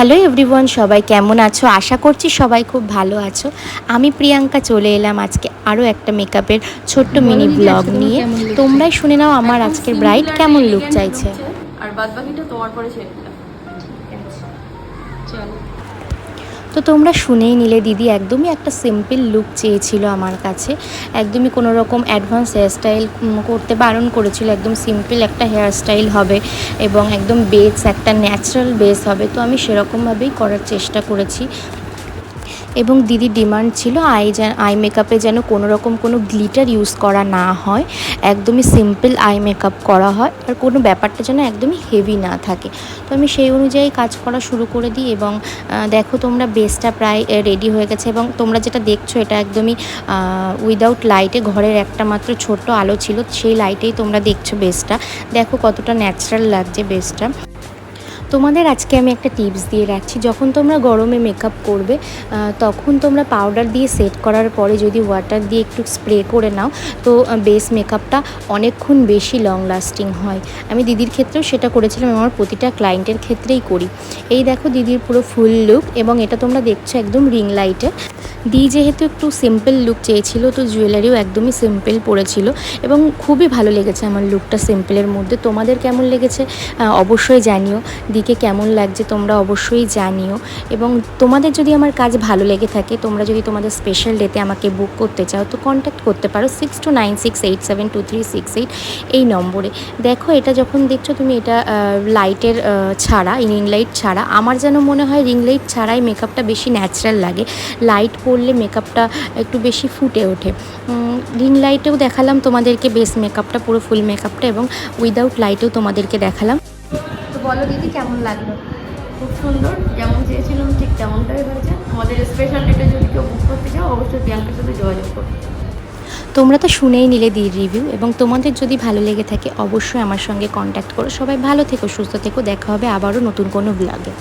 Hello everyone, সবাই কেমন আছো? আশা করছি সবাই খুব ভালো আছো। আমি প্রিয়াঙ্কা চলে এলাম আজকে আরও একটা মেকআপের ছোট্ট মিনি ব্লগ নিয়ে। তোমরাই শুনে নাও আমার আজকের ব্রাইড কেমন লুক চাইছে। আর বাদ বাকিটা তোমার পরে ছেড়ে দিলাম। চলো। তো তোমরা শুনেই নিলে, দিদি একদমই একটা সিম্পল লুক চেয়েছিল আমার কাছে। একদমই কোনো রকম অ্যাডভান্স হেয়ারস্টাইল করতে বারণ করেছিল। একদম সিম্পল একটা হেয়ারস্টাইল হবে এবং একদম বেস একটা ন্যাচারাল বেস হবে। তো আমি সেরকমভাবেই করার চেষ্টা করেছি। এবং দিদির ডিমান্ড ছিল আই মেকআপে যেন কোনো রকম কোনো গ্লিটার ইউজ করা না হয়, একদমই সিম্পল আই মেকআপ করা হয়, আর কোনো ব্যাপারটা যেন একদমই হেভি না থাকে। তো আমি সেই অনুযায়ী কাজ করা শুরু করে দিই এবং দেখো তোমরা বেসটা প্রায় রেডি হয়ে গেছে। এবং তোমরা যেটা দেখছো এটা একদমই উইদাউট লাইটে, ঘরের একটা মাত্র ছোট্ট আলো ছিল, সেই লাইটেই তোমরা দেখছো বেসটা। দেখো কতটা ন্যাচারাল লাগছে বেসটা। তোমাদের আজকে আমি একটা টিপস দিয়ে রাখছি, যখন তোমরা গরমে মেকআপ করবে তখন তোমরা পাউডার দিয়ে সেট করার পরে যদি ওয়াটার দিয়ে একটু স্প্রে করে নাও, তো বেস মেকআপটা অনেকক্ষণ বেশি লং লাস্টিং হয়। আমি দিদির ক্ষেত্রেও সেটা করেছিলাম, আমার প্রতিটা ক্লায়েন্টের ক্ষেত্রেই করি। এই দেখো দিদির পুরো ফুল লুক, এবং এটা তোমরা দেখছো একদম রিং লাইটে। দি যেহেতু একটু সিম্পল লুক চেয়েছিল, তো জুয়েলারিও একদমই সিম্পল পরেছিল এবং খুবই ভালো লেগেছে আমার লুকটা সিম্পলের মধ্যে। তোমাদের কেমন লেগেছে অবশ্যই জানিও, দিকে কেমন লাগছে তোমরা অবশ্যই জানিও। এবং তোমাদের যদি আমার কাজ ভালো লেগে থাকে, তোমরা যদি তোমাদের স্পেশাল ডেতে আমাকে বুক করতে চাও, তো কন্ট্যাক্ট করতে পারো 6296872368 এই নম্বরে। দেখো এটা যখন দেখছো তুমি, এটা লাইটের ছাড়া, রিং লাইট ছাড়া, আমার যেন মনে হয় রিং লাইট ছাড়াই মেকআপটা বেশি ন্যাচারাল লাগে। লাইট পরলে মেকআপটা একটু বেশি ফুটে ওঠে। রিং লাইটেও দেখালাম তোমাদেরকে বেস মেকআপটা, পুরো ফুল মেকআপটা, এবং উইদাউট লাইটেও তোমাদেরকে দেখালাম। তো বলো দিদি কেমন লাগলো? খুব সুন্দর, যেমন চেয়েছিলাম ঠিক তেমনটাই হয়েছে। আমাদের স্পেশাল ডেটে যদি কেউ বুক করতে চাও, অবশ্যই প্রিয়াঙ্কার সাথে যোগাযোগ করো। তোমরা তো শুনেই নিলে দির রিভিউ, এবং তোমাদের যদি ভালো লেগে থাকে অবশ্যই আমার সঙ্গে কন্ট্যাক্ট করো। সবাই ভালো থেকো, সুস্থ থেকো, দেখা হবে আবারও নতুন কোনো ব্লগে।